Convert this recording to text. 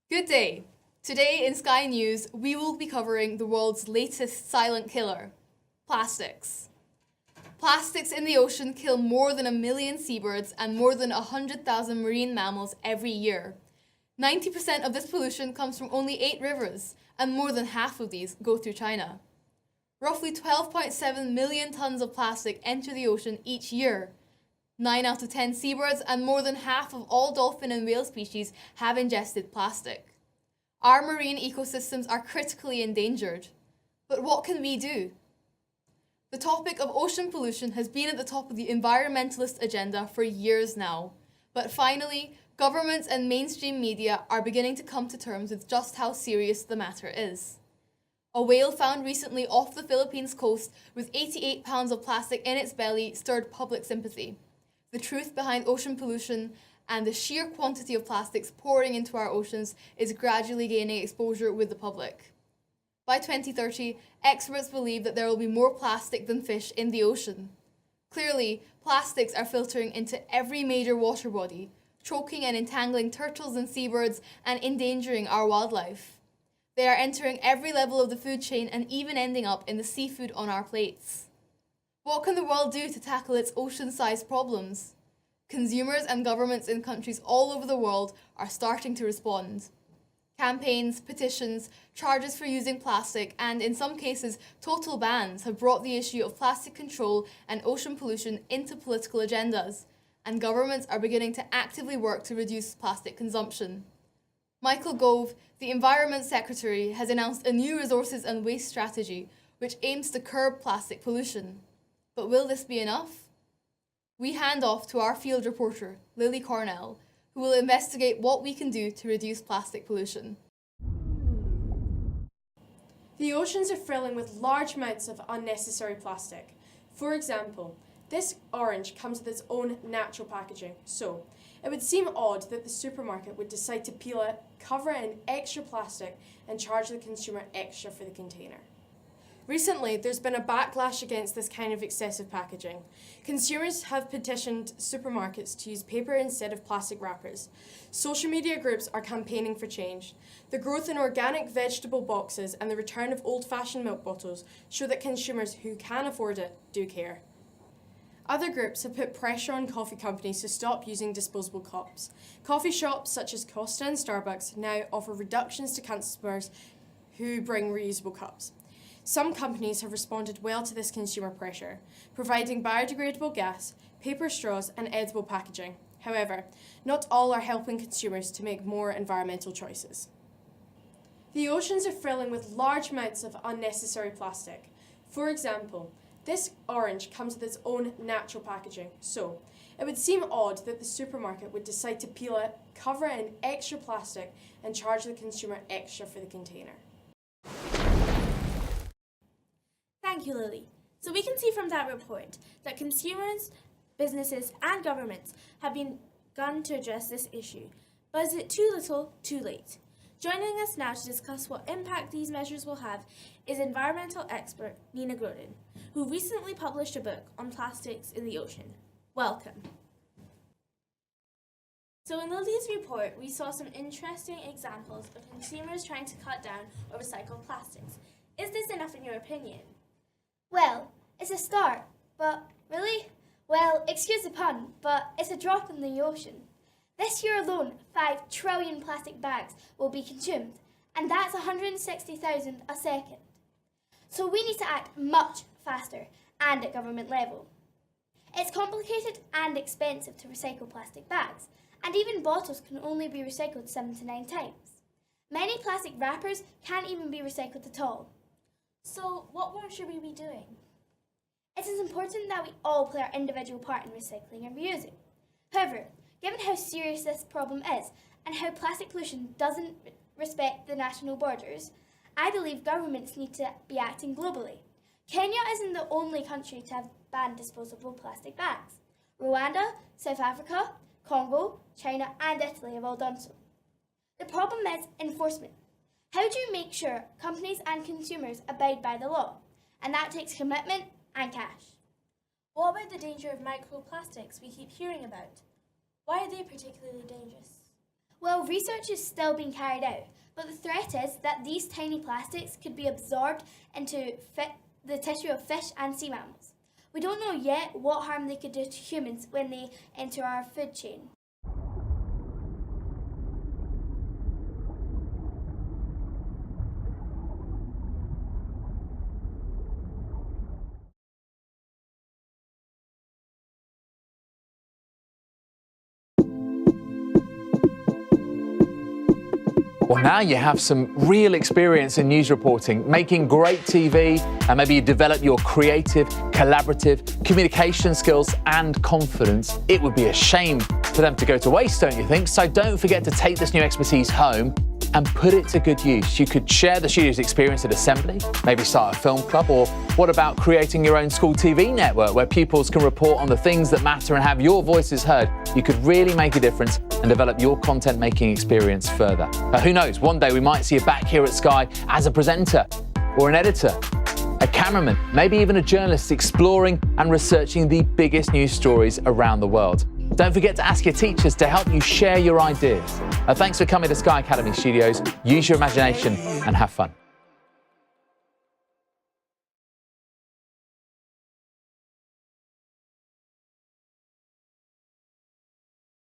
Good day. Today in Sky News, we will be covering the world's latest silent killer, plastics. Plastics in the ocean kill more than 1 million seabirds and more than 100,000 marine mammals every year. 90% of this pollution comes from only 8 rivers, and more than half of these go through China. Roughly 12.7 million tons of plastic enter the ocean each year. 9 out of 10 seabirds and more than half of all dolphin and whale species have ingested plastic. Our marine ecosystems are critically endangered. But what can we do? The topic of ocean pollution has been at the top of the environmentalist agenda for years now. But finally, governments and mainstream media are beginning to come to terms with just how serious the matter is. A whale found recently off the Philippines coast with 88 pounds of plastic in its belly stirred public sympathy. The truth behind ocean pollution and the sheer quantity of plastics pouring into our oceans is gradually gaining exposure with the public. By 2030, experts believe that there will be more plastic than fish in the ocean. Clearly, plastics are filtering into every major water body, choking and entangling turtles and seabirds and endangering our wildlife. They are entering every level of the food chain and even ending up in the seafood on our plates. What can the world do to tackle its ocean-sized problems? Consumers and governments in countries all over the world are starting to respond. Campaigns, petitions, charges for using plastic, and in some cases, total bans have brought the issue of plastic control and ocean pollution into political agendas, and governments are beginning to actively work to reduce plastic consumption. Michael Gove, the Environment Secretary, has announced a new resources and waste strategy which aims to curb plastic pollution. But will this be enough? We hand off to our field reporter, Lily Cornell, who will investigate what we can do to reduce plastic pollution. The oceans are filling with large amounts of unnecessary plastic. For example, this orange comes with its own natural packaging, so it would seem odd that the supermarket would decide to peel it, cover it in extra plastic, and charge the consumer extra for the container. Recently, there's been a backlash against this kind of excessive packaging. Consumers have petitioned supermarkets to use paper instead of plastic wrappers. Social media groups are campaigning for change. The growth in organic vegetable boxes and the return of old-fashioned milk bottles show that consumers who can afford it do care. Other groups have put pressure on coffee companies to stop using disposable cups. Coffee shops such as Costa and Starbucks now offer reductions to customers who bring reusable cups. Some companies have responded well to this consumer pressure, providing biodegradable gas, paper straws, and edible packaging. However, not all are helping consumers to make more environmental choices. The oceans are filling with large amounts of unnecessary plastic. For example, this orange comes with its own natural packaging, so it would seem odd that the supermarket would decide to peel it, cover it in extra plastic, and charge the consumer extra for the container. Thank you, Lily. So we can see from that report that consumers, businesses, and governments have begun to address this issue. But is it too little, too late? Joining us now to discuss what impact these measures will have is environmental expert Nina Groden, who recently published a book on plastics in the ocean. Welcome. So in Lily's report, we saw some interesting examples of consumers trying to cut down or recycle plastics. Is this enough in your opinion? Well, it's a start, but really? Well, excuse the pun, but it's a drop in the ocean. This year alone, 5 trillion plastic bags will be consumed, and that's 160,000 a second. So we need to act much faster and at government level. It's complicated and expensive to recycle plastic bags, and even bottles can only be recycled 7 to 9 times. Many plastic wrappers can't even be recycled at all. So what more should we be doing? It is important that we all play our individual part in recycling and reusing. However, given how serious this problem is and how plastic pollution doesn't respect the national borders, I believe governments need to be acting globally. Kenya isn't the only country to have banned disposable plastic bags. Rwanda, South Africa, Congo, China, and Italy have all done so. The problem is enforcement. How do you make sure companies and consumers abide by the law? And that takes commitment and cash. What about the danger of microplastics we keep hearing about? Why are they particularly dangerous? Well, research is still being carried out, but the threat is that these tiny plastics could be absorbed into the tissue of fish and sea mammals. We don't know yet what harm they could do to humans when they enter our food chain. Well, now you have some real experience in news reporting, making great TV, and maybe you develop your creative, collaborative, communication skills and confidence. It would be a shame for them to go to waste, don't you think? So don't forget to take this new expertise home and put it to good use. You could share the studio's experience at Assembly, maybe start a film club, or what about creating your own school TV network where pupils can report on the things that matter and have your voices heard? You could really make a difference and develop your content making experience further. Who knows, one day we might see you back here at Sky as a presenter or an editor, a cameraman, maybe even a journalist exploring and researching the biggest news stories around the world. Don't forget to ask your teachers to help you share your ideas. Thanks for coming to Sky Academy Studios. Use your imagination and have fun.